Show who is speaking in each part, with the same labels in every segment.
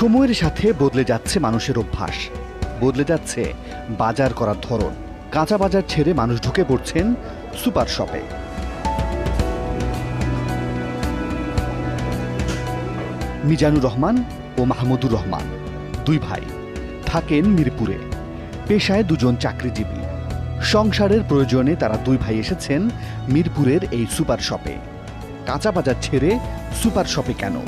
Speaker 1: সময়ের সাথে বদলে যাচ্ছে মানুষের অভ্যাস, বদলে যাচ্ছে বাজার করার ধরন। কাঁচা বাজার ছেড়ে মানুষ ঢুকে পড়ছেন সুপার শপে। মিজানুর রহমান ও মাহমুদুর রহমান দুই ভাই, থাকেন মিরপুরে। পেশায় দুজন চাকরিজীবী। সংসারের প্রয়োজনে তারা দুই ভাই এসেছেন মিরপুরের এই সুপার শপে। কাঁচা বাজার ছেড়ে সুপার শপে কেন?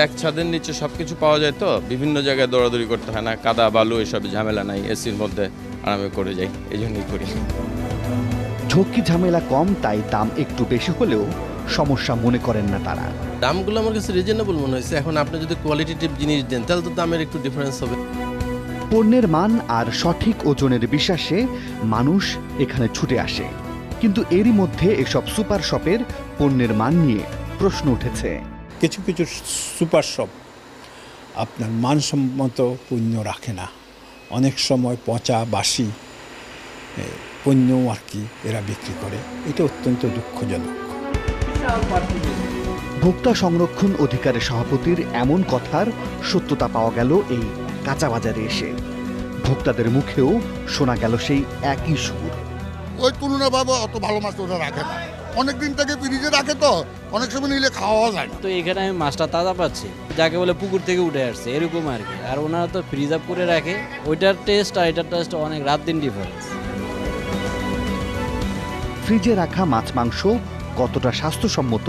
Speaker 2: এক ছাদের নিচে সবকিছু পাওয়া যায়, তো বিভিন্ন জায়গায় দৌড়াদৌড়ি করতে হয় না, কাদা বালু এসব ঝামেলা নাই, এসির মধ্যে আরামে করে যাই, এই জন্যই করি।
Speaker 1: ঝক্কি ঝামেলা কম, তাই দাম একটু বেশি হলেও সমস্যা মনে করেন না তারা।
Speaker 3: দামগুলো আমার কাছে রিজনেবল মনে হয়েছে। এখন আপনি যদি কোয়ালিটিভ জিনিস দেন তাহলে তো দামের একটু ডিফারেন্স হবে।
Speaker 1: পণ্যের মান আর সঠিক ওজনের বিশ্বাসে মানুষ এখানে ছুটে আসে। কিন্তু এরই মধ্যে এসব সুপার শপের পণ্যের মান নিয়ে প্রশ্ন উঠেছে।
Speaker 4: কিছু কিছু সুপার শপ আপনার মানসম্মত পণ্য রাখে না, অনেক সময় পচা বাসি পণ্য আর কি এরা বিক্রি করে। এটা অত্যন্ত দুঃখজনক।
Speaker 1: ভোক্তা সংরক্ষণ অধিকারের সভাপতির এমন কথার সত্যতা পাওয়া গেল এই কাঁচা বাজারে এসে। ভোক্তাদের মুখেও শোনা গেল সেই একই সুর।
Speaker 5: ওই তুলনাভাবে অত ভালো মাছ ওরা রাখে না, অনেক দিন থেকে ফ্রিজে রাখে, তো অনেক সময় নিলে খাওয়া যায় না।
Speaker 6: তো এখানে আমি মাছটা তাজা পাচ্ছি, যাকে বলে পুকুর থেকে উঠে আসছে এরকম আর কি। আর ওনারা তো ফ্রিজ আপ করে রাখে, ওইটার টেস্ট আর এটার টেস্ট অনেক রাত দিন ডিফারেন্স।
Speaker 1: ফ্রিজে রাখা মাছ মাংস কতটা স্বাস্থ্যসম্মত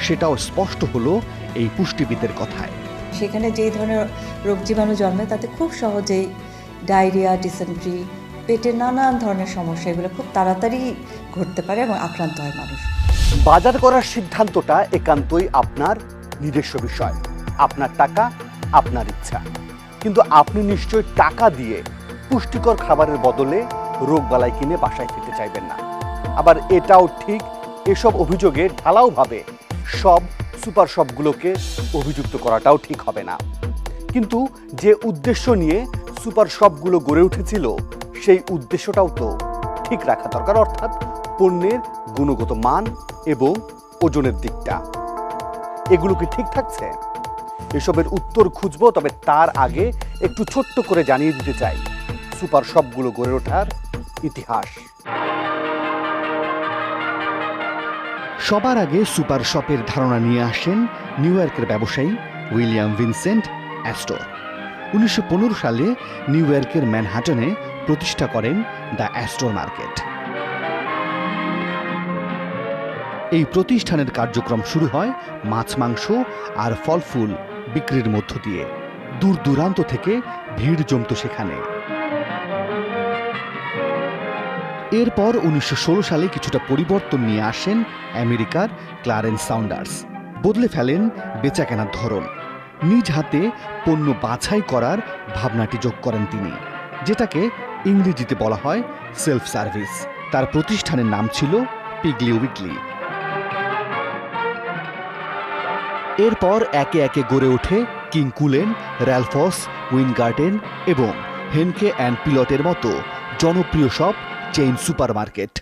Speaker 1: সেটাও স্পষ্ট হলো এই পুষ্টিবিদের কথায়।
Speaker 7: সেখানে যে ধরনের রোগ জীবাণু জন্মে তাতে খুব সহজেই ডায়রিয়া, ডিসেন্ট্রি, পেটের নানান ধরনের সমস্যা এগুলো খুব তাড়াতাড়ি ঘটতে পারে এবং আক্রান্ত হয় মানুষ।
Speaker 1: বাজার করার সিদ্ধান্তটা একান্তই আপনার নিজস্ব বিষয়, আপনার টাকা, আপনার ইচ্ছা। কিন্তু আপনি নিশ্চয়ই টাকা দিয়ে পুষ্টিকর খাবারের বদলে রোগবালাই কিনে বাসায় খেতে চাইবেন না। আবার এটাও ঠিক, এসব অভিযোগে ঢালাওভাবে সব সুপার শপগুলোকে অভিযুক্ত করাটাও ঠিক হবে না। কিন্তু যে উদ্দেশ্য নিয়ে সুপার শপগুলো গড়ে উঠেছিল সেই উদ্দেশ্যটাও তো ঠিক রাখা দরকার, অর্থাৎ পণ্যের গুণগত মান এবং ওজনের দিকটা। এগুলো কি ঠিক থাকছে? এসবের উত্তর খুঁজবো, তবে তার আগে একটু ছোট্ট করে জানিয়ে দিতে চাই সুপার শপগুলো গড়ে ওঠার ইতিহাস। সবার আগে সুপার শপের ধারণা নিয়ে আসেন নিউ ইয়র্কের ব্যবসায়ী উইলিয়াম ভিনসেন্ট অ্যাস্টর। 1915 সালে নিউ ইয়র্কের ম্যানহাটনে প্রতিষ্ঠা করেন দ্য অ্যাস্টর মার্কেট। এই প্রতিষ্ঠানের কার্যক্রম শুরু হয় মাছ মাংস আর ফল ফুল বিক্রির মধ্য দিয়ে। দূর দূরান্ত থেকে ভিড় জমত সেখানে। এরপর 1916 সালে কিছুটা পরিবর্তন নিয়ে আসেন আমেরিকার ক্লারেন্স সাউন্ডার্স। বদলে ফেলেন বেচাকেনার ধরন। নিজ হাতে পণ্য বাছাই করার ভাবনাটি যোগ করেন তিনি, যেটাকে ইংরেজিতে বলা হয় সেলফ সার্ভিস। তার প্রতিষ্ঠানের নাম ছিল পিগলি উইগলি। এরপর একে একে গড়ে ওঠে কিং কুলেন, র্যালফস, উইনগার্টেন এবং হেনকে অ্যান্ড পিলটের মতো জনপ্রিয় সব চেইন সুপার মার্কেট।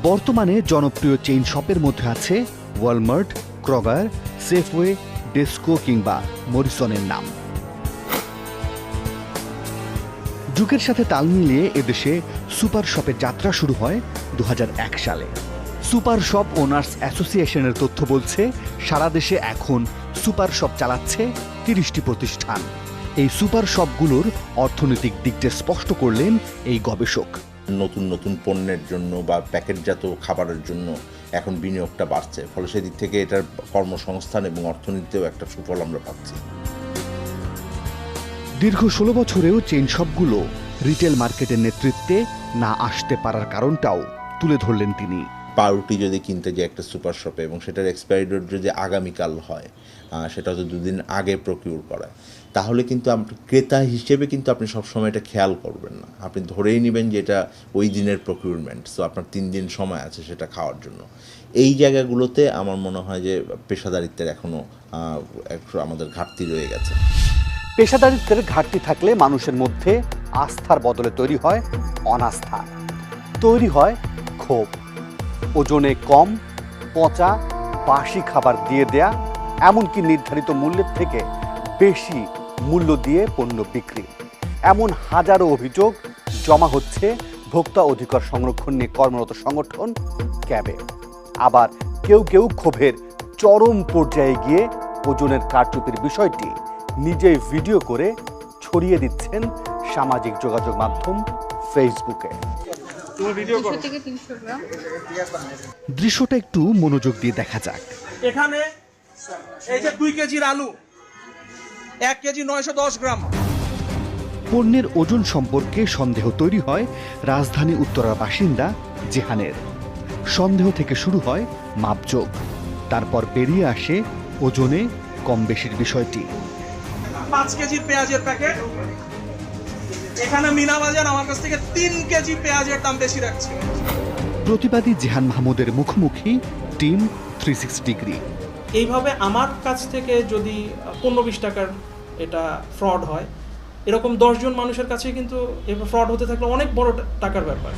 Speaker 1: বর্তমানে জনপ্রিয় চেইন শপের মধ্যে আছে ওয়ালমার্ট, ক্রগার, সেফওয়ে, ডেস্কো কিংবা মরিসনের নাম। যুগের সাথে তাল মিলিয়ে এদেশে সুপার শপের যাত্রা শুরু হয় 2001 সালে। সুপার শপ ওনার্স অ্যাসোসিয়েশনের তথ্য বলছে সারা দেশে এখন সুপার শপ চালাচ্ছে 30টি প্রতিষ্ঠান। এই সুপার শপগুলোর অর্থনৈতিক দিকটা স্পষ্ট করলেন এই গবেষক।
Speaker 8: নতুন নতুন পণ্যের জন্য বা প্যাকেটজাত খাবারের জন্য এখন বিনিয়োগটা বাড়ছে, ফলে সেদিক থেকে এটার কর্মসংস্থান এবং অর্থনীতিতেও একটা সুফল আমরা পাচ্ছি।
Speaker 1: দীর্ঘ 16 বছরেও চেইন শপগুলো রিটেল মার্কেটের নেতৃত্বে না আসতে পারার কারণটাও তুলে ধরলেন তিনি।
Speaker 8: পাউরুটি যদি কিনতে যাই একটা সুপার শপে এবং সেটার এক্সপায়ারি ডেট যদি আগামীকাল হয়, সেটা হয়তো 2 দিন আগে প্রকিউর করা, তাহলে কিন্তু আপনি ক্রেতা হিসেবে কিন্তু আপনি সবসময় এটা খেয়াল করবেন না। আপনি ধরেই নেবেন যে এটা ওই দিনের প্রকিউরমেন্ট, সো আপনার 3 দিন সময় আছে সেটা খাওয়ার জন্য। এই জায়গাগুলোতে আমার মনে হয় যে পেশাদারিত্বের এখনও একটু আমাদের ঘাটতি রয়ে গেছে।
Speaker 1: পেশাদারিত্বের ঘাটতি থাকলে মানুষের মধ্যে আস্থার বদলে তৈরি হয় অনাস্থা, তৈরি হয় ক্ষোভ। ওজনে কম, পচা, বাসি খাবার দিয়ে দেয়া এমনকি নির্ধারিত মূল্যের থেকে বেশি মূল্য দিয়ে পণ্য বিক্রি। এমন হাজারো অভিযোগ জমা হচ্ছে ভোক্তা অধিকার সংরক্ষণ নিয়ে কর্মরত সংগঠন ক্যাবে। আবার কেউ কেউ ক্ষোভের চরম পর্যায়ে গিয়ে ওজনের কারচুপির বিষয়টি নিজেই ভিডিও করে ছড়িয়ে দিচ্ছেন সামাজিক যোগাযোগ মাধ্যম ফেসবুকে। দৃশ্যটা একটু মনোযোগ দিয়ে দেখা যাক।
Speaker 9: এখানে এই যে 2 কেজির আলু 1 কেজি 910 গ্রাম।
Speaker 1: পণ্যের ওজন সম্পর্কে সন্দেহ তৈরি হয় রাজধানী উত্তরার বাসিন্দা জেহানের। সন্দেহ থেকে শুরু হয় মাপযোগ, তারপর বেরিয়ে আসে ওজনে কম বেশির বিষয়টি।
Speaker 9: 5 কেজির পেঁয়াজের প্যাকেট, এখানে মিনা বাজার আমার কাছ থেকে 3 কেজি পেঁয়াজের দাম বেশি রাখছে।
Speaker 1: প্রতিবাদী জেহান মাহমুদের মুখোমুখি টিম 360 ডিগ্রি।
Speaker 9: এইভাবে আমার কাছ থেকে যদি 15-20 টাকার এটা ফ্রড হয়, এরকম 10 জন মানুষের কাছে কিন্তু ফ্রড হতে থাকলে অনেক বড় টাকার ব্যাপার।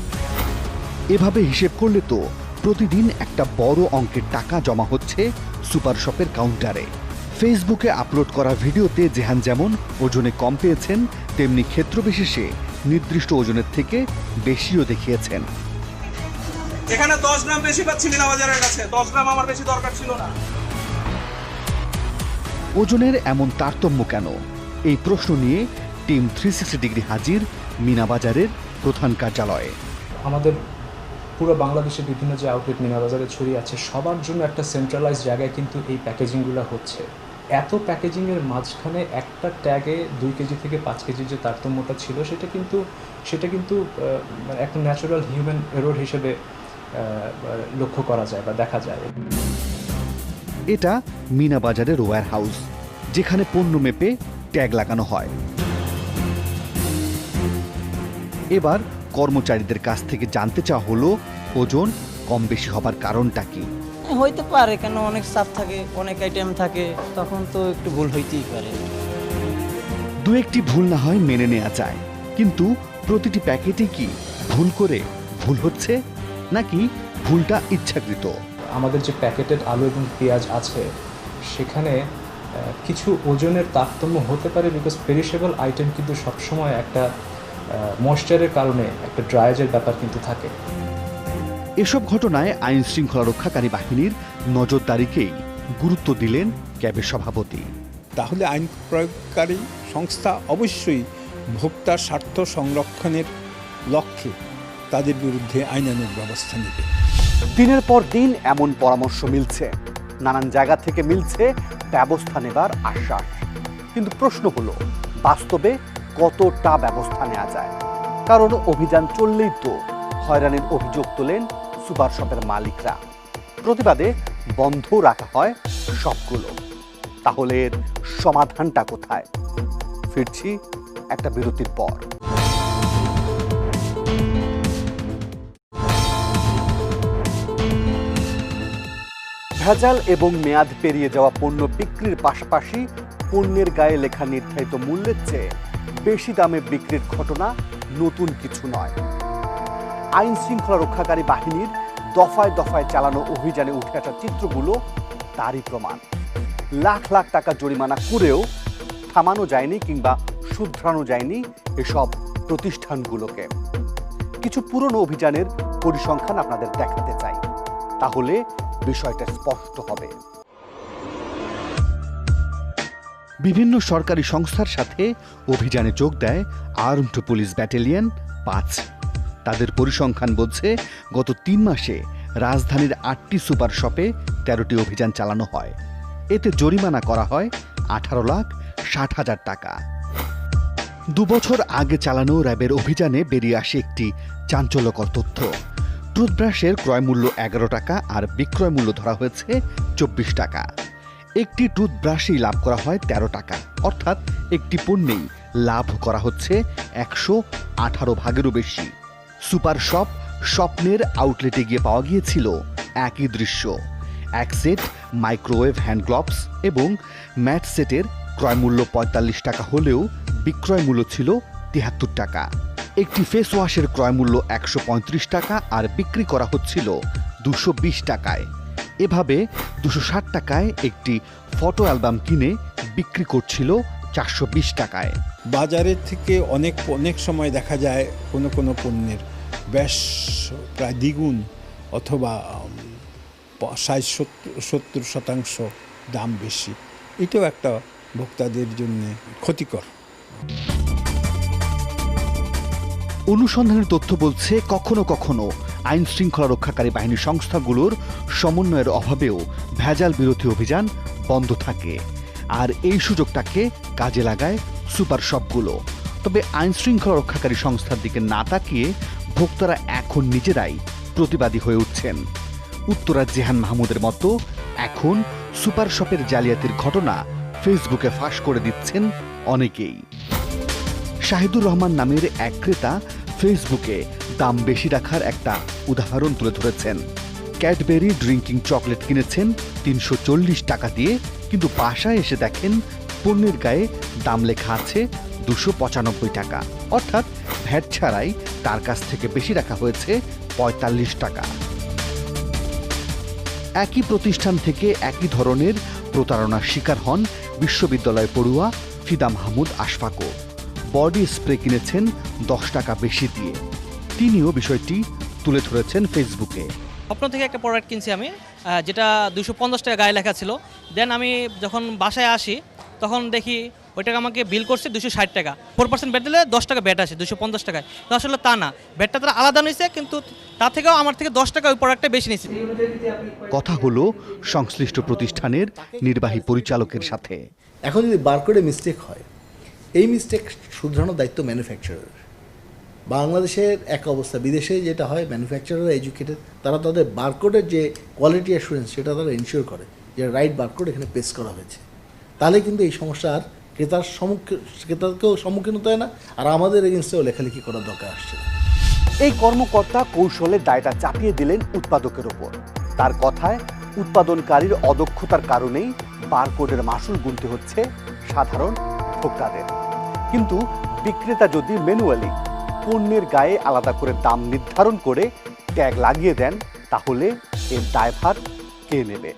Speaker 1: এভাবে হিসেব করলে তো প্রতিদিন একটা বড় অঙ্কের টাকা জমা হচ্ছে সুপার শপের কাউন্টারে। ফেসবুকে আপলোড করা ভিডিওতে জেহান যেমন ওজনে কম পেয়েছেন, তেমনি ক্ষেত্রবিশেষে নির্দিষ্ট ওজনের থেকে বেশিও দেখিয়েছেন।
Speaker 9: এখানে 10 গ্রাম বেশি পাচ্ছি মিনা বাজারের কাছে, 10 গ্রাম আমার বেশি দরকার ছিল না।
Speaker 1: ওজনের এমন তারতম্য কেন? এই প্রশ্ন নিয়ে টিম 360 ডিগ্রি হাজির মিনা বাজারের প্রধান কার্যালয়ে।
Speaker 10: আমাদের পুরো বাংলাদেশে বিভিন্ন যে আউটলেট মিনা বাজারে ছড়িয়ে আছে, সবার জন্য একটা সেন্ট্রালাইজ জায়গায় কিন্তু এই প্যাকেজিংগুলো হচ্ছে। এত প্যাকেজিংয়ের মাঝখানে একটা ট্যাগে 2 কেজি থেকে 5 কেজির যে তারতম্যটা ছিল, সেটা কিন্তু একটা ন্যাচারাল হিউম্যান এরর হিসেবে লক্ষ্য করা যায় বা দেখা যায়।
Speaker 1: এটা মিনা বাজারের ওয়্যার হাউস, যেখানে পণ্য মেপে ট্যাগ লাগানো হয়। এবার কর্মচারীদের কাছ থেকে জানতে চাওয়া হলো ওজন কম বেশি হবার কারণটা কি।
Speaker 6: হইতে পারে, কেন অনেক স্টাফ থাকে, অনেক আইটেম থাকে, তখন তো একটু ভুল হইতেই পারে।
Speaker 1: দু একটি ভুল না হয় মেনে নেওয়া যায়, কিন্তু প্রতিটি প্যাকেটে কি ভুল করে ভুল হচ্ছে, নাকি ভুলটা ইচ্ছাকৃত?
Speaker 10: আমাদের যে প্যাকেটেড আলু এবং পেঁয়াজ আছে, সেখানে কিছু ওজনের তারতম্য হতে পারে, বিকজ পেরিশেবল আইটেম কিন্তু সবসময় একটা ময়েশ্চারের কারণে একটা ড্রায়েজের ব্যাপার কিন্তু থাকে।
Speaker 1: এসব ঘটনায় আইন শৃঙ্খলা রক্ষাকারী বাহিনীর নজরদারিকেই গুরুত্ব দিলেন ক্যাবের সভাপতি।
Speaker 4: তাহলে আইন প্রয়োগকারী সংস্থা অবশ্যই ভোক্তার স্বার্থ সংরক্ষণের লক্ষ্যে তাদের বিরুদ্ধে আইনানুগ ব্যবস্থা নেবে।
Speaker 1: দিনের পর দিন এমন পরামর্শ মিলছে, নানান জায়গা থেকে মিলছে ব্যবস্থা নেবার আশ্বাস। কিন্তু প্রশ্ন হলো, বাস্তবে কতটা ব্যবস্থা নেওয়া যায়? কারণ অভিযান চললেই তো হয়রানির অভিযোগ তোলেন সুপার শপের মালিকরা। প্রতিবাদে বন্ধ রাখা হয় সবগুলো। তাহলে এর সমাধানটা কোথায়? ফিরছি একটা বিরতির পর। ভেজাল এবং মেয়াদ পেরিয়ে যাওয়া পণ্য বিক্রির পাশাপাশি পণ্যের গায়ে লেখা নির্ধারিত মূল্যের চেয়ে বেশি দামে বিক্রির ঘটনা নতুন কিছু নয়। আইন শৃঙ্খলা রক্ষাকারী বাহিনীর দফায় দফায় চালানো অভিযানে উঠে আসা চিত্রগুলো তারই প্রমাণ। লাখ লাখ টাকা জরিমানা করেও থামানো যায়নি কিংবা শুধরানো যায়নি এসব প্রতিষ্ঠানগুলোকে। কিছু পুরনো অভিযানের পরিসংখ্যান আপনাদের দেখাতে চাই, তাহলে বিষয়টা স্পষ্ট হবে। বিভিন্ন সরকারি সংস্থার সাথে অভিযানে যোগ দেয় আর্মড পুলিশ ব্যাটালিয়ন 5। তাদের পরিসংখ্যান বলছে, গত 3 মাসে রাজধানীর 8টি সুপার শপে 13টি অভিযান চালানো হয়। এতে জরিমানা করা হয় 18,60,000 টাকা। 2 বছর আগে চালানো র্যাবের অভিযানে বেরিয়ে আসে একটি চাঞ্চল্যকর তথ্য। টুথব্রাশের ক্রয় মূল্য 11 টাকা আর বিক্রয় মূল্য ধরা হয়েছে 24 টাকা। একটি টুথব্রাশেই লাভ করা হয় 13 টাকা, অর্থাৎ একটি পণ্যেই লাভ করা হচ্ছে 118 ভাগেরও বেশি। সুপার শপ স্বপ্নের আউটলেটে গিয়ে পাওয়া গিয়েছিল একই দৃশ্য। এক সেট মাইক্রোওয়েভ হ্যান্ড গ্লোভস এবং ম্যাট সেটের ক্রয় মূল্য 45 টাকা হলেও বিক্রয় মূল্য ছিল 73 টাকা। একটি ফেস ওয়াশের ক্রয় মূল্য 135 টাকা আর বিক্রি করা হচ্ছিল 220 টাকায়। এভাবে 260 টাকায় একটি ফটো অ্যালবাম কিনে বিক্রি করছিল 420 টাকায়।
Speaker 4: বাজারের থেকে অনেক অনেক সময় দেখা যায় কোনো কোনো পণ্যের বেশ প্রায় দ্বিগুণ অথবা 60-70% দাম বেশি। এটাও একটা ভোক্তাদের জন্য ক্ষতিকর।
Speaker 1: অনুসন্ধানের তথ্য বলছে কখনো কখনো আইন শৃঙ্খলা রক্ষাকারী বাহিনী সংস্থাগুলোর সমন্বয়ের অভাবেও ভেজাল বিরোধী অভিযান বন্ধ থাকে, আর এই সুযোগটাকে কাজে লাগায় সুপার শপগুলো। তবে আইন শৃঙ্খলা রক্ষাকারী সংস্থার দিকে না তাকিয়ে ভোক্তারা এখন নিজেরাই প্রতিবাদী হয়ে উঠছেন। উত্তরার জেহান মাহমুদের মতো এখন সুপার শপের জালিয়াতির ঘটনা ফেসবুকে ফাঁস করে দিচ্ছেন অনেকেই। শাহিদুর রহমান নামের এক ক্রেতা ফেসবুকে দাম বেশি রাখার একটা উদাহরণ তুলে ধরেছেন। ক্যাডবেরি ড্রিঙ্কিং চকলেট কিনেছেন 340 টাকা দিয়ে, কিন্তু বাসায় এসে দেখেন পণ্যের গায়ে দাম লেখা আছে 295 টাকা, অর্থাৎ ভ্যাট ছাড়াই তার কাছ থেকে বেশি রাখা হয়েছে 45 টাকা। একই প্রতিষ্ঠান থেকে একই ধরনের প্রতারণার শিকার হন বিশ্ববিদ্যালয় পড়ুয়া ফিদা মাহমুদ আশফাকও। বডি স্প্রে কিনেছেন 10 টাকা বেশি দিয়ে। তিনিও বিষয়টি তুলে ধরেছেন ফেসবুকে।
Speaker 11: স্বপ্ন থেকে একটা প্রোডাক্ট কিনছি আমি, যেটা 250 টাকা গায়ে লেখা ছিল। দেন আমি যখন বাসায় আসি তখন দেখি ওইটাকে আমাকে বিল করছে 260 টাকা। 4% ব্যাট দিলে 10 টাকা ব্যাট আসে 250 টাকায়। তো আসলে তা না, ব্যাটটা তারা আলাদা নিয়েছে, কিন্তু তার থেকেও আমার থেকে 10 টাকা ওই প্রোডাক্টটা বেশি নিয়েছে।
Speaker 1: কথা হলো সংশ্লিষ্ট প্রতিষ্ঠানের নির্বাহী পরিচালকের সাথে।
Speaker 12: এখন যদি বারকোডে মিস্টেক হয়, এই মিস্টেক শুধরানোর দায়িত্ব ম্যানুফ্যাকচারার। বাংলাদেশের এক অবস্থা, বিদেশে যেটা হয় ম্যানুফ্যাকচারার এডুকেটেড, তারা তাদের বারকোডের যে কোয়ালিটি অ্যাসুরেন্স সেটা তারা এনশিওর করে যে রাইট বারকোড এখানে পেস্ট করা হয়েছে। তাহলে কিন্তু এই সমস্যা আর ক্রেতাকেও সম্মুখীন হতে হয় না, আর আমাদের এগেনস্টেও লেখালেখি করার দরকার আসছে না।
Speaker 1: এই কর্মকর্তা কৌশলে দায়টা চাপিয়ে দিলেন উৎপাদকের ওপর। তার কথায় উৎপাদনকারীর অদক্ষতার কারণেই বারকোডের মাসুল গুনতে হচ্ছে সাধারণ ভোক্তাদের। কিন্তু বিক্রেতা যদি ম্যানুয়ালি পণ্যের গায়ে আলাদা করে দাম নির্ধারণ করে ট্যাগ লাগিয়ে দেন, তাহলে এর দায়ভার কে নেবে?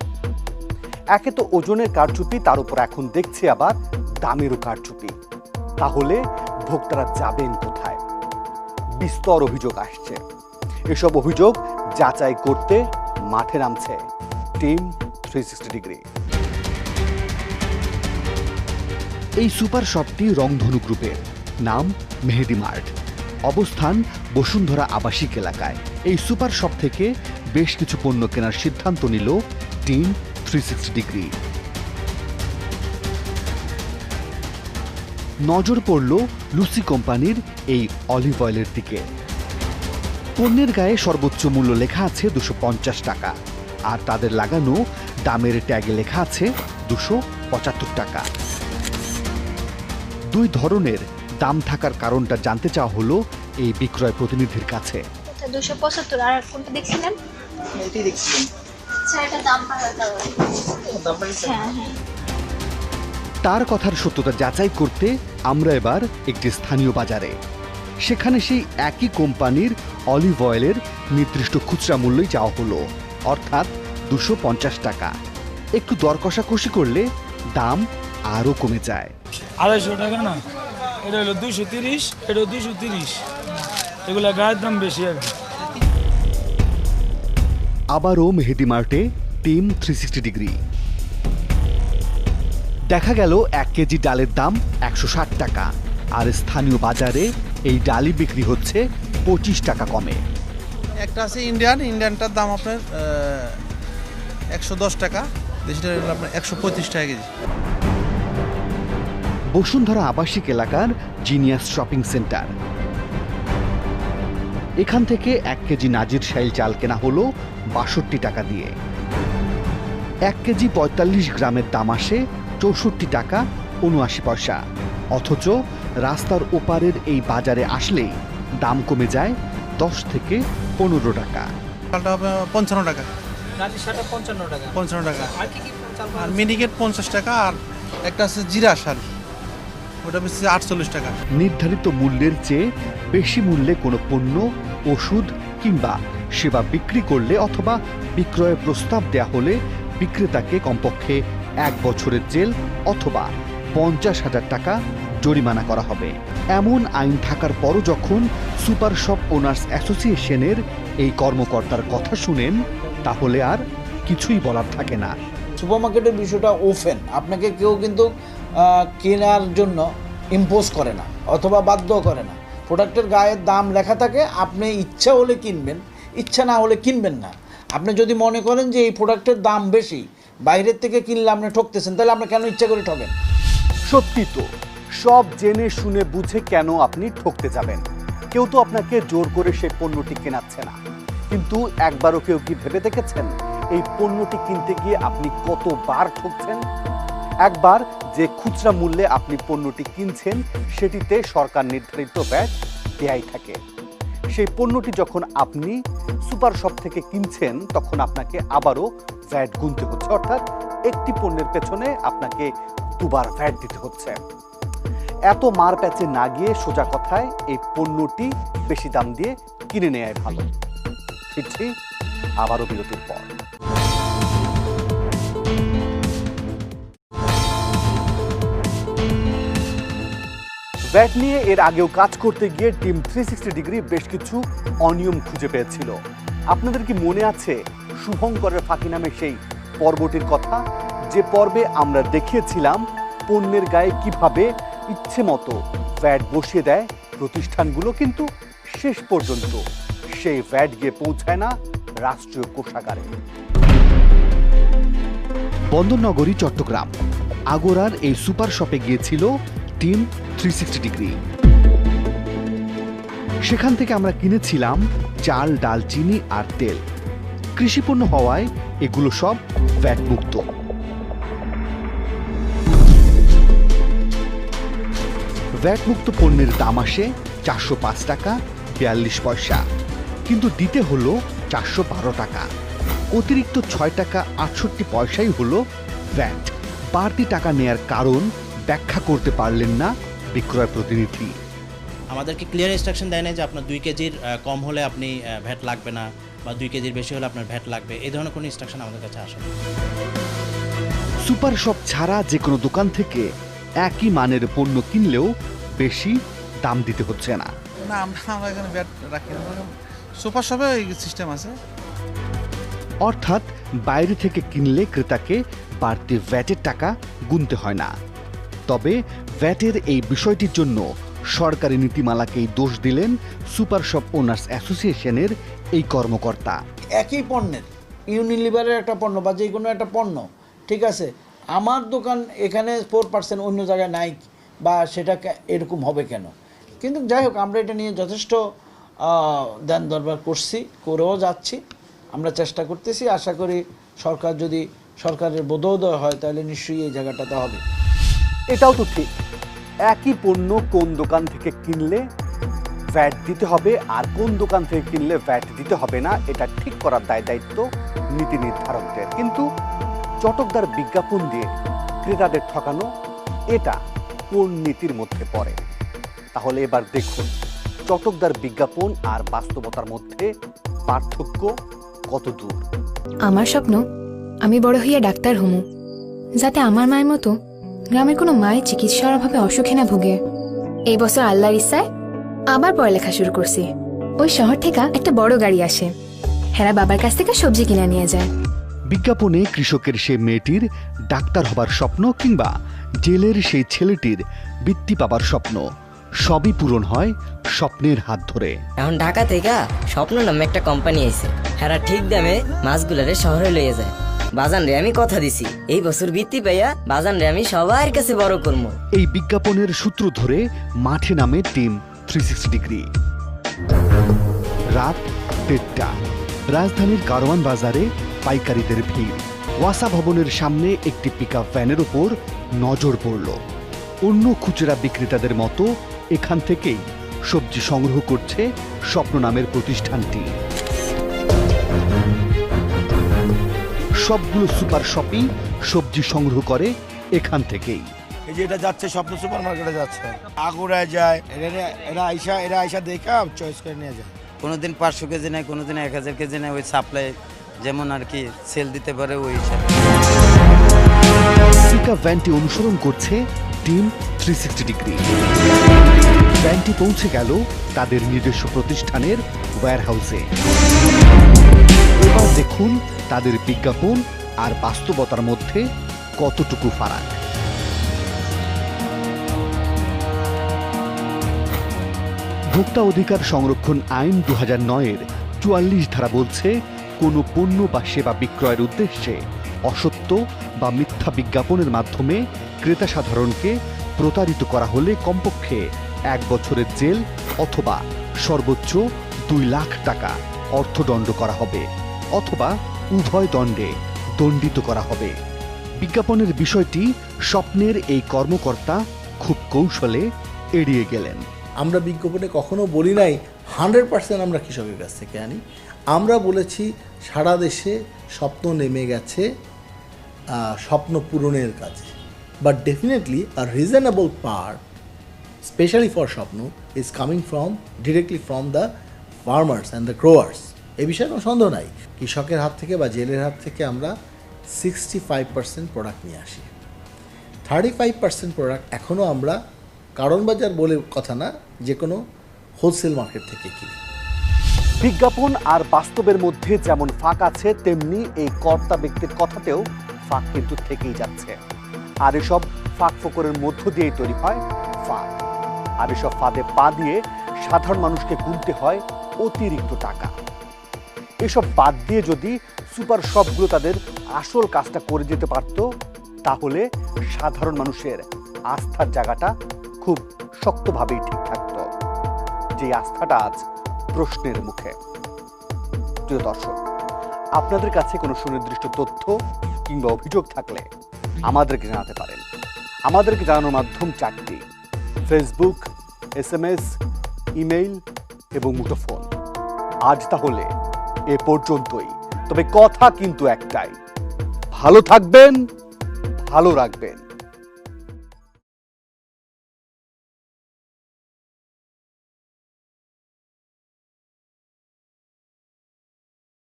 Speaker 1: একে তো ওজনের কারচুপি, তার উপর এখন দেখছি আবার দামেরও কারচুপি। তাহলে ভোক্তারা যাবেন কোথায়? বিস্তর অভিযোগ আসছে। এসব অভিযোগ যাচাই করতে মাঠে নামছে টিম 360 ডিগ্রি। এই সুপার শপটি রংধনু গ্রুপের, নাম মেহেদি মার্ট, অবস্থান বসুন্ধরা আবাসিক এলাকায়। এই সুপার শপ থেকে বেশ কিছু পণ্য কেনার সিদ্ধান্ত নিল টিম 360 ডিগ্রি। নজর পড়ল লুসি কোম্পানির এই অলিভ অয়েলের দিকে। পণ্যের গায়ে সর্বোচ্চ মূল্য লেখা আছে 250 টাকা, আর তাদের লাগানো দামের ট্যাগে লেখা আছে 275 টাকা। দুই ধরনের দাম থাকার কারণটা জানতে চাওয়া হলো এই বিক্রয় প্রতিনিধির কাছে।
Speaker 13: 275, আর কোনটা দেখছিলেন?
Speaker 14: এটাই দেখছিলাম।
Speaker 13: আচ্ছা, এটা দাম বাড়াতে হ্যাঁ।
Speaker 1: তার কথার সত্যতা যাচাই করতে আমরা এবার একটি স্থানীয় বাজারে। সেখানে সেই একই কোম্পানির অলিভ অয়েলের নির্দিষ্ট খুচরা মূল্যই চাওয়া হলো, অর্থাৎ 250 টাকা। একটু দর কষাকষি করলে দাম আরও কমে যায়।
Speaker 15: 250 টাকা না, এটা হলো 230, এটা 230, এগুলা গায়ের দাম বেশি আর কি।
Speaker 1: আবারও মেহেদি মার্টে টিম 360 ডিগ্রি। দেখা গেল 1 কেজি ডালের দাম 160 টাকা, আর স্থানীয় বাজারে এই ডালই বিক্রি হচ্ছে 25 টাকা কমে।
Speaker 16: একটা আছে ইন্ডিয়ানটার দাম আপনার 110 টাকা, দেশিটা হলো আপনার 135 টাকা কেজি।
Speaker 1: বসুন্ধরা আবাসিক এলাকার জিনিয়াস শপিং সেন্টার। এখান থেকে 1 কেজি নাজির শাইল চাল কেনা হলো 62 টাকা দিয়ে। 1 কেজি 45 গ্রামের দাম আসে 64 টাকা 79 পয়সা। অথচ রাস্তার ওপারের এই বাজারে আসলেই দাম কমে যায় 10 থেকে 15 টাকা।
Speaker 16: চালটা হবে 55 টাকা,
Speaker 11: নাজির শালটা 55 টাকা। আর কি চাল?
Speaker 16: আর মিনিকেট 50 টাকা, আর একটা আছে জিরা শাল, ওটা বেশি 48 টাকা।
Speaker 1: নির্ধারিত মূল্যের চেয়ে বেশি মূল্যে কোনো পণ্য, ওষুধ কিংবা সেবা বিক্রি করলে অথবা বিক্রয়ের প্রস্তাব দেয়া হলে বিক্রেতাকে কমপক্ষে 1 বছরের জেল অথবা 50,000 টাকা জরিমানা করা হবে। এমন আইন থাকার পরও যখন সুপার শপ ওনার্স অ্যাসোসিয়েশনের এই কর্মকর্তার কথা শুনেন, তাহলে আর কিছুই বলার থাকে না।
Speaker 14: সুপারমার্কেটের বিষয়টা ওপেন, আপনাকে কেউ কিন্তু কেনার জন্য ইম্পোজ করে না অথবা বাধ্য করে না। প্রোডাক্টের গায়ের দাম লেখা থাকে, আপনি ইচ্ছা হলে কিনবেন, ইচ্ছা না হলে কিনবেন না। আপনি যদি মনে করেন যে এই প্রোডাক্টের দাম বেশি, বাইরের থেকে কিনলে আপনি ঠকতেছেন, তাহলে আপনি কেন ইচ্ছা করে ঠকেন?
Speaker 1: সত্যি তো, সব জেনে শুনে বুঝে কেন আপনি ঠকতে যাবেন? কেউ তো আপনাকে জোর করে সেই পণ্যটি কেনাচ্ছে না। কিন্তু একবারও কেউ কি ভেবে দেখেছেন এই পণ্যটি কিনতে গিয়ে আপনি কতবার ঠকছেন? একবার যে খুচরা মূল্যে আপনি পণ্যটি কিনছেন সেটিতে সরকার নির্ধারিত ভ্যাট দেয়াই থাকে। সেই পণ্যটি যখন আপনি সুপার শপ থেকে কিনছেন তখন আপনাকে আবারও ভ্যাট গুনতে হচ্ছে, অর্থাৎ একটি পণ্যের পেছনে আপনাকে 2 বার ভ্যাট দিতে হচ্ছে। এত মার প্যাচে না গিয়ে সোজা কথায় এই পণ্যটি বেশি দাম দিয়ে কিনে নেওয়াই ভালো। ফিরছি আবারও বিরতির পর। ভ্যাট নিয়ে এর আগেও কাজ করতে গিয়ে টিম 360 ডিগ্রি বেশ কিছু অনিয়ম খুঁজে পেয়েছিল। আপনাদের কি মনে আছে শুভঙ্করের ফাঁকি নামে সেই পর্বটির কথা, যে পর্বে আমরা দেখিয়েছিলাম পণ্যের গায়ে কিভাবে ইচ্ছে মতো ভ্যাট বসিয়ে দেয় প্রতিষ্ঠানগুলো, কিন্তু শেষ পর্যন্ত সেই ভ্যাট গিয়ে পৌঁছায় না রাষ্ট্রীয় কোষাগারে। বন্দরনগরী চট্টগ্রাম আগোরার এই সুপার শপে গিয়েছিল টিম 360 ডিগ্রি। সেখান থেকে আমরা কিনেছিলাম চাল, ডাল, চিনি আর তেল। কৃষিপণ্য হওয়ায় এগুলো সব ভ্যাট মুক্ত। ভ্যাট মুক্ত পণ্যের দাম আসে 405 টাকা 42 পয়সা, কিন্তু দিতে হলো 412 টাকা। অতিরিক্ত 6 টাকা 68 পয়সাই হলো ভ্যাট। বাড়তি টাকা নেয়ার কারণ ব্যাখ্যা করতে পারলেন না বিক্রয় প্রতিনিধি।
Speaker 17: আমাদেরকে ক্লিয়ার ইনস্ট্রাকশন দেয় না যে আপনার 2 কেজির কম হলে আপনি ভ্যাট লাগবে না, বা 2 কেজির বেশি হলে আপনার ভ্যাট লাগবে, এই ধরনের কোনো ইনস্ট্রাকশন আমাদের কাছে আসে না।
Speaker 1: সুপার শপ ছাড়া যে কোনো দোকান থেকে একই মানের পণ্য কিনলেও বেশি দাম দিতে হচ্ছে না।
Speaker 16: না, আমরা এখানে ভ্যাট রাখি না, সুপার শপে এই সিস্টেম আছে।
Speaker 1: অর্থাৎ বাইরে থেকে কিনলে ক্রেতাকে বাড়তি ভ্যাটের টাকা গুনতে হয় না। তবে ভ্যাটের এই বিষয়টির জন্য সরকারি নীতিমালাকেই দোষ দিলেন সুপার শপ ওনার্স অ্যাসোসিয়েশনের এই কর্মকর্তা।
Speaker 14: একই পণ্যের, ইউনিলিভারের একটা পণ্য বা যে কোনো একটা পণ্য, ঠিক আছে, আমার দোকান এখানে 4% অন্য জায়গায় নাই, বা সেটা এরকম হবে কেন? কিন্তু যাই হোক, আমরা এটা নিয়ে যথেষ্ট ধ্যান দরবার করছি, করেও যাচ্ছি, আমরা চেষ্টা করতেছি। আশা করি সরকার যদি সরকারের বোধোদয় হয় তাহলে নিশ্চয়ই এই জায়গাটাতে হবে।
Speaker 1: এটাও তো ঠিক, একই পণ্য কোন দোকান থেকে কিনলে ভ্যাট দিতে হবে আর কোন দোকান থেকে কিনলে ভ্যাট দিতে হবে না, এটা ঠিক করার দায়িত্ব নীতি নির্ধারকদের। কিন্তু চটকদার বিজ্ঞাপন দিয়ে ক্রেতাদের ঠকানো, এটা কোন নীতির মধ্যে পড়ে? তাহলে এবার দেখুন চটকদার বিজ্ঞাপন আর বাস্তবতার মধ্যে পার্থক্য কত দূর।
Speaker 18: আমার স্বপ্ন আমি বড় হইয়া ডাক্তার হমু, যাতে আমার মায়ের মতো গ্রামের কোনো মায়ের চিকিৎসার অভাবে অসুখে না ভুগে। এই বছর আল্লাহর ইচ্ছায় আবার পড়ালেখা শুরু করছি। ওই শহর থেকে একটা বড় গাড়ি আসে, হেরা বাবার কাছ থেকে সবজি কিনে নিয়ে যায়।
Speaker 1: বিজ্ঞাপনে কৃষকের সেই মেয়েটির ডাক্তার হবার স্বপ্ন কিংবা জেলের সেই ছেলেটির বৃত্তি পাবার স্বপ্ন সবই পূরণ হয় স্বপ্নের হাত ধরে।
Speaker 19: এখন ঢাকা থেকে স্বপ্ন নামে একটা কোম্পানি আইছে, হেরা ঠিক দামে মাছগুলারে শহরে লইয়ে যায়। বাজান রে আমি কথা দিছি, এই বছর বৃত্তি পাইয়া বাজান রে আমি সবার কাছে বড় করবো।
Speaker 1: এই বিজ্ঞাপনের সূত্র ধরে মাঠে নামে টিম 360 ডিগ্রি। রাত 1:30, রাজধানীর কারওয়ান বাজারে পাইকারিদের ভিড়। ওয়াসা ভবনের সামনে একটি পিকআপ ভ্যানের উপর নজর পড়ল। অন্য খুচরা বিক্রেতাদের মতো এখান থেকেই সবজি সংগ্রহ করছে স্বপ্ন নামের প্রতিষ্ঠানটি। সবগুলো সুপার শপই সবজি সংগ্রহ করে এখান থেকেই।
Speaker 20: এই যে এটা যাচ্ছে স্বপ্ন সুপার মার্কেটে যাচ্ছে, আগুরায় যায়, এরা আইসা দেখা চয়েস করে নিয়ে যায়।
Speaker 21: কোনোদিন 500 কেজি নেয়, কোনোদিন 1000 কেজি নেয়, ওই সাপ্লাই যেমন আর কি সেল দিতে পারে ওই হিসাবে।
Speaker 1: সিকা ভ্যানটি অনুসরণ করছে টিম 360 ডিগ্রি। ভ্যানটি পৌঁছে গেল তাদের নিজস্ব প্রতিষ্ঠানের ওয়্যারহাউসে। এবার দেখুন তাদের বিজ্ঞাপন আর বাস্তবতার মধ্যে কতটুকু ফারাক। ভোক্তা অধিকার সংরক্ষণ আইন 2009-এর 44 ধারা বলছে, কোনো পণ্য বা সেবা বিক্রয়ের উদ্দেশ্যে অসত্য বা মিথ্যা বিজ্ঞাপনের মাধ্যমে ক্রেতা সাধারণকে প্রতারিত করা হলে কমপক্ষে 1 বছরের জেল অথবা সর্বোচ্চ 2 লাখ টাকা অর্থদণ্ড করা হবে অথবা উভয় দণ্ডে দণ্ডিত করা হবে। বিজ্ঞাপনের বিষয়টি স্বপ্নের এই কর্মকর্তা খুব কৌশলে এড়িয়ে গেলেন।
Speaker 12: আমরা বিজ্ঞাপনে কখনো বলি নাই 100% আমরা কৃষকের কাছ থেকে আনি। আমরা বলেছি সারা দেশে স্বপ্ন নেমে গেছে স্বপ্ন পূরণের কাজে, but definitely a reasonable part specially for Swapna is coming directly from the farmers and the growers. এ বিষয়ে কোনো সন্দেহ নাই। কৃষকের হাত থেকে বা জেলের হাত থেকে আমরা 65% প্রোডাক্ট নিয়ে আসি। 35% প্রোডাক্ট এখনও আমরা কারণ বাজার বলে কথা না, যে কোনো হোলসেল মার্কেট থেকে কিনি।
Speaker 1: বিজ্ঞাপন আর বাস্তবের মধ্যে যেমন ফাঁক আছে, তেমনি এই কর্তা ব্যক্তির কথাতেও ফাঁক কিন্তু থেকেই যাচ্ছে। আর এসব ফাঁক ফোকরের মধ্য দিয়েই তৈরি হয় ফাঁদ। আর এসব ফাঁদে পা দিয়ে সাধারণ মানুষকে গুনতে হয় অতিরিক্ত টাকা। এসব বাদ দিয়ে যদি সুপার শপগুলো তাদের আসল কাজটা করে যেতে পারত, তাহলে সাধারণ মানুষের আস্থার জায়গাটা খুব শক্তভাবেই ঠিক থাকত, যে আস্থাটা আজ প্রশ্নের মুখে। প্রিয় দর্শক, আপনাদের কাছে কোনো সুনির্দিষ্ট তথ্য কিংবা অভিযোগ থাকলে আমাদেরকে জানাতে পারেন। আমাদেরকে জানানোর মাধ্যম 4টি: ফেসবুক, SMS, ইমেইল এবং মুঠোফোন। আজ তাহলে এ পর্যন্তই। তবে কথা কিন্তু একটাই, ভালো থাকবেন, ভালো রাখবেন।